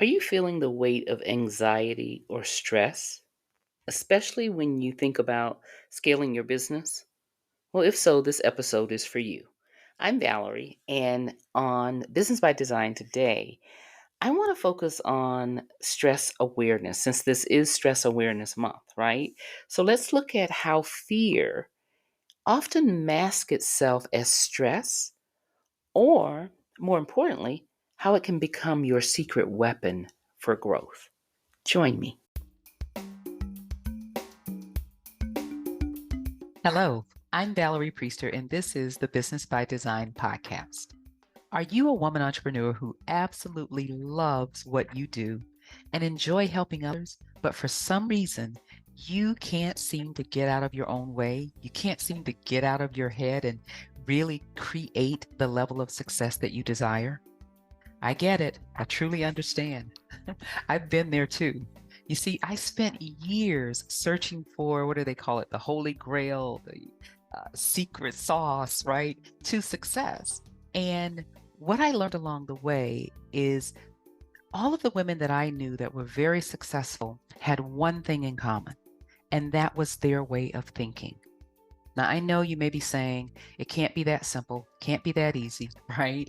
Are you feeling the weight of anxiety or stress, especially when you think about scaling your business? Well, if so, this episode is for you. I'm Valerie, and on Business by Design today, I want to focus on stress awareness since this is Stress Awareness Month, right? So let's look at how fear often masks itself as stress, or more importantly, how it can become your secret weapon for growth. Join me. Hello, I'm Valerie Priester, and this is the Business by Design podcast. Are you a woman entrepreneur who absolutely loves what you do and enjoy helping others, but for some reason, you can't seem to get out of your own way? You can't seem to get out of your head and really create the level of success that you desire? I get it. I truly understand. I've been there too. You see, I spent years searching for what do they call it? The holy grail, the secret sauce, right? To success. And what I learned along the way is all of the women that I knew that were very successful had one thing in common, and that was their way of thinking. Now, I know you may be saying it can't be that simple, can't be that easy, right?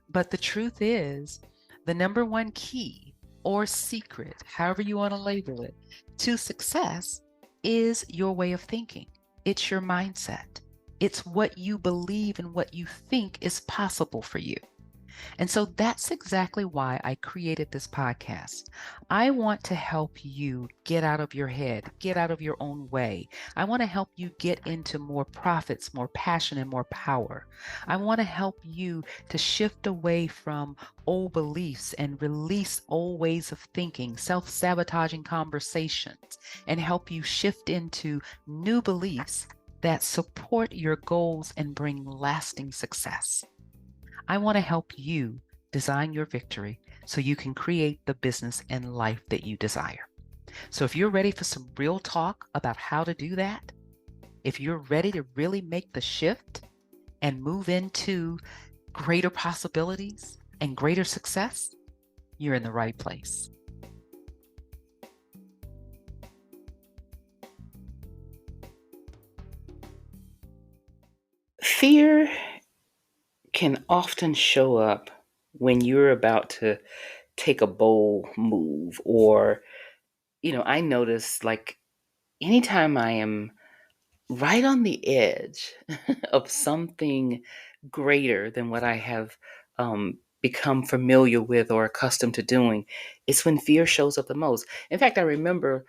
But the truth is, the number one key or secret, however you want to label it, to success is your way of thinking. It's your mindset. It's what you believe and what you think is possible for you. And so that's exactly why I created this podcast. I want to help you get out of your head, get out of your own way. I want to help you get into more profits, more passion, and more power. I want to help you to shift away from old beliefs and release old ways of thinking, self-sabotaging conversations, and help you shift into new beliefs that support your goals and bring lasting success. I want to help you design your victory so you can create the business and life that you desire. So if you're ready for some real talk about how to do that, if you're ready to really make the shift and move into greater possibilities and greater success, you're in the right place. Fear can often show up when you're about to take a bold move, or, I notice like anytime I am right on the edge of something greater than what I have become familiar with or accustomed to doing, it's when fear shows up the most. In fact, I remember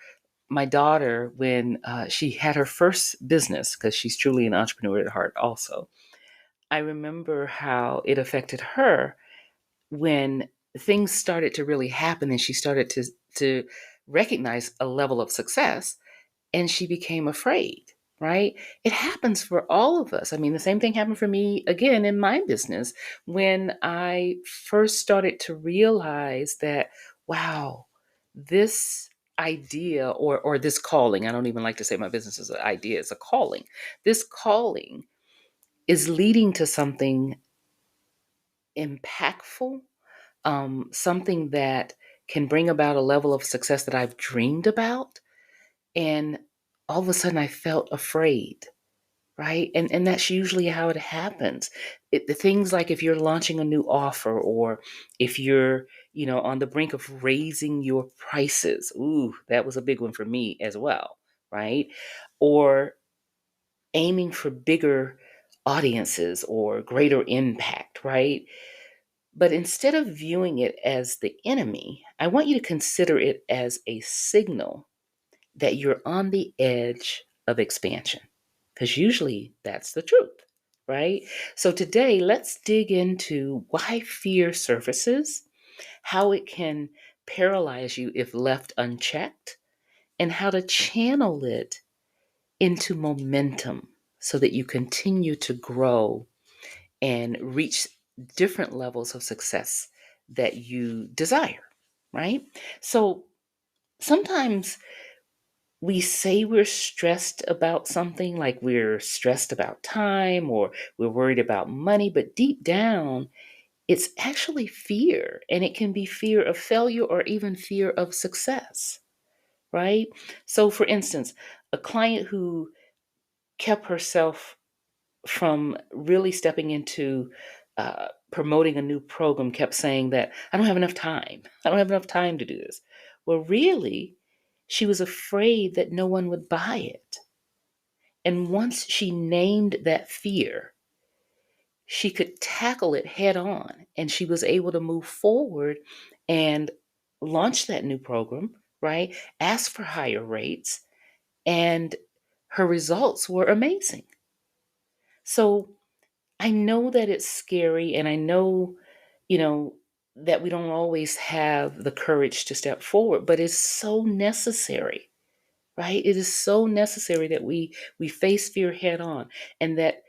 my daughter when she had her first business, because she's truly an entrepreneur at heart also. I remember how it affected her when things started to really happen and she started to recognize a level of success, and she became afraid, right? It happens for all of us. I mean, the same thing happened for me again in my business when I first started to realize that, wow, this idea or this calling, I don't even like to say my business is an idea, it's a calling. This calling is leading to something impactful, something that can bring about a level of success that I've dreamed about. And all of a sudden I felt afraid, right? And that's usually how it happens. The things like if you're launching a new offer, or if you're, on the brink of raising your prices. Ooh, that was a big one for me as well, right? Or aiming for bigger audiences or greater impact, right? But instead of viewing it as the enemy, I want you to consider it as a signal that you're on the edge of expansion. Because usually that's the truth, right? So today, let's dig into why fear surfaces, how it can paralyze you if left unchecked, and how to channel it into momentum so that you continue to grow and reach different levels of success that you desire, right? So sometimes we say we're stressed about something, like we're stressed about time or we're worried about money, but deep down, It's actually fear, and it can be fear of failure or even fear of success, right? So, for instance, a client who kept herself from really stepping into promoting a new program kept saying that I don't have enough time. I don't have enough time to do this. Well, really, she was afraid that no one would buy it. And once she named that fear, she could tackle it head on and she was able to move forward and launch that new program, right? Ask for higher rates, and her results were amazing. So I know that it's scary, and I know, you know, that we don't always have the courage to step forward, but it's so necessary, right? It is so necessary that we face fear head on, and that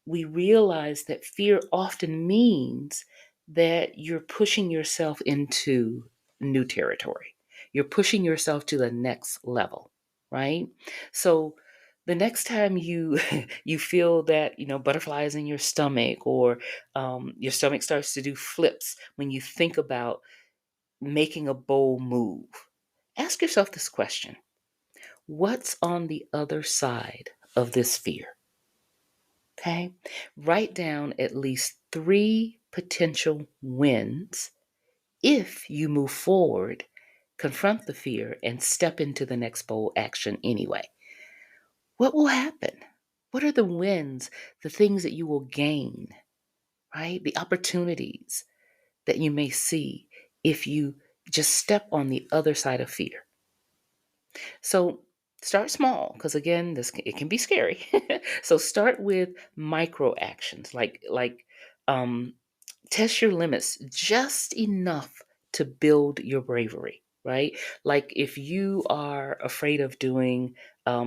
we realize that fear often means that you're pushing yourself into new territory. You're pushing yourself to the next level, right? So the next time you you feel that butterflies in your stomach, or your stomach starts to do flips when you think about making a bold move, ask yourself this question: what's on the other side of this fear? Okay. Write down at least three potential wins if you move forward, confront the fear, and step into the next bold action anyway. What will happen? What are the wins, the things that you will gain, right? The opportunities that you may see if you just step on the other side of fear. So start small, because again, it can be scary. So start with micro actions, like um, test your limits just enough to build your bravery, right? Like if you are afraid of doing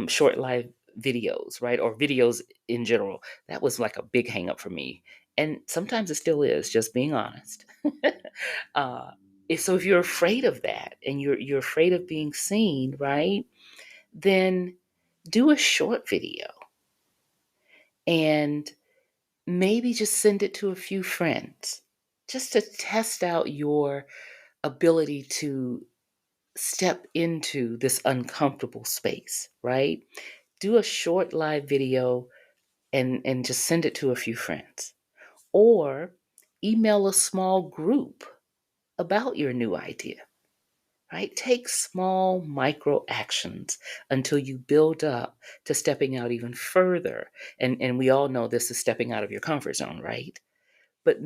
short live videos, right, or videos in general, that was like a big hang up for me, and sometimes it still is. Just being honest. uh, so if you're afraid of that, and you're afraid of being seen, right, then do a short video and maybe just send it to a few friends just to test out your ability to step into this uncomfortable space, right? Do a short live video and just send it to a few friends, or email a small group about your new idea, right? Take small micro actions until you build up to stepping out even further. And we all know this is stepping out of your comfort zone, right? But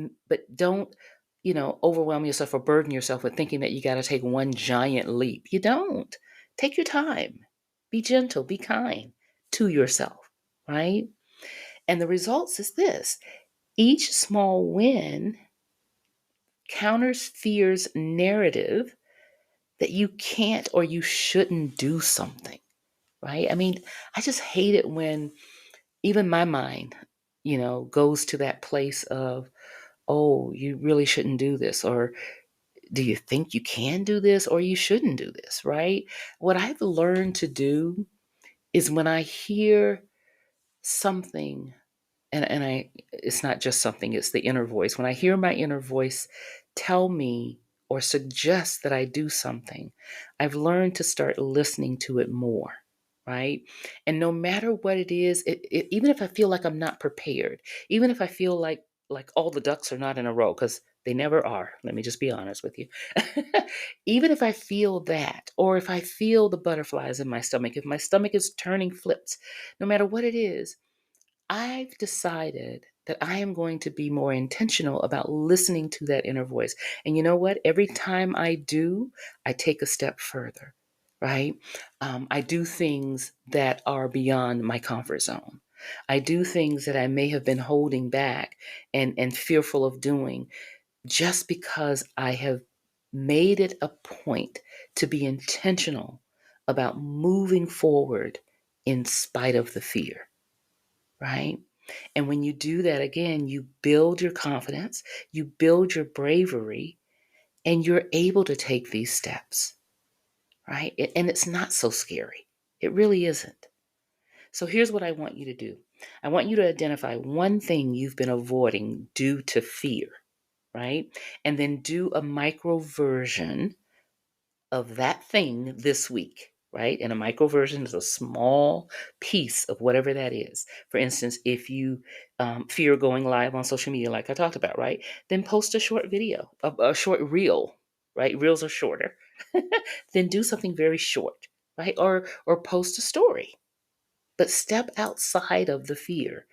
don't, overwhelm yourself or burden yourself with thinking that you got to take one giant leap. You don't. Take your time. Be gentle, be kind to yourself, right? And the results is this: each small win counters fear's narrative that you can't or you shouldn't do something, right? I mean, I just hate it when even my mind, goes to that place of, oh, you really shouldn't do this, or do you think you can do this, or you shouldn't do this, right? What I've learned to do is when I hear something, and I it's not just something, it's the inner voice. When I hear my inner voice tell me or suggest that I do something, I've learned to start listening to it more, right? And no matter what it is, even if I feel like I'm not prepared, even if I feel like all the ducks are not in a row, because they never are, let me just be honest with you. Even if I feel that, or if I feel the butterflies in my stomach, if my stomach is turning flips, no matter what it is, I've decided that I am going to be more intentional about listening to that inner voice. And you know what? Every time I do, I take a step further, right? I do things that are beyond my comfort zone. I do things that I may have been holding back and fearful of doing, just because I have made it a point to be intentional about moving forward in spite of the fear, right? And when you do that, again, you build your confidence, you build your bravery, and you're able to take these steps, right? And it's not so scary. It really isn't. So here's what I want you to do: I want you to identify one thing you've been avoiding due to fear. right? And then do a micro version of that thing this week, right? And a micro version is a small piece of whatever that is. For instance, if you fear going live on social media, like I talked about, right? Then post a short video, a short reel, right? Reels are shorter. Then do something very short, right? Or post a story. But step outside of the fear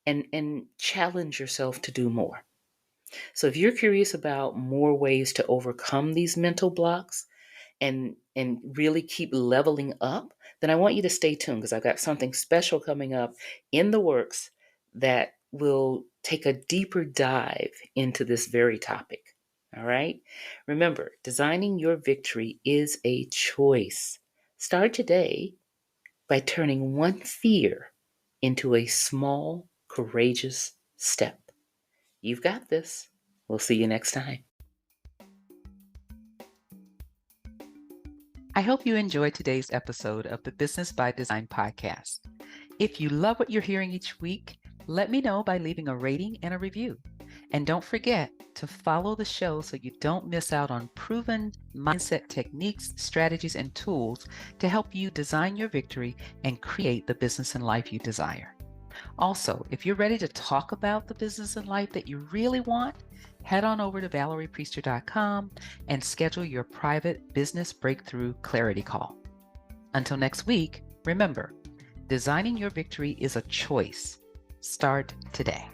and challenge yourself to do more. So if you're curious about more ways to overcome these mental blocks, and really keep leveling up, then I want you to stay tuned because I've got something special coming up in the works that will take a deeper dive into this very topic. All right? Remember, designing your victory is a choice. Start today by turning one fear into a small, courageous step. You've got this. We'll see you next time. I hope you enjoyed today's episode of the Business by Design podcast. If you love what you're hearing each week, let me know by leaving a rating and a review. And don't forget to follow the show so you don't miss out on proven mindset techniques, strategies, and tools to help you design your victory and create the business and life you desire. Also, if you're ready to talk about the business and life that you really want, head on over to valeriepriester.com and schedule your private business breakthrough clarity call. Until next week, remember, designing your victory is a choice. Start today.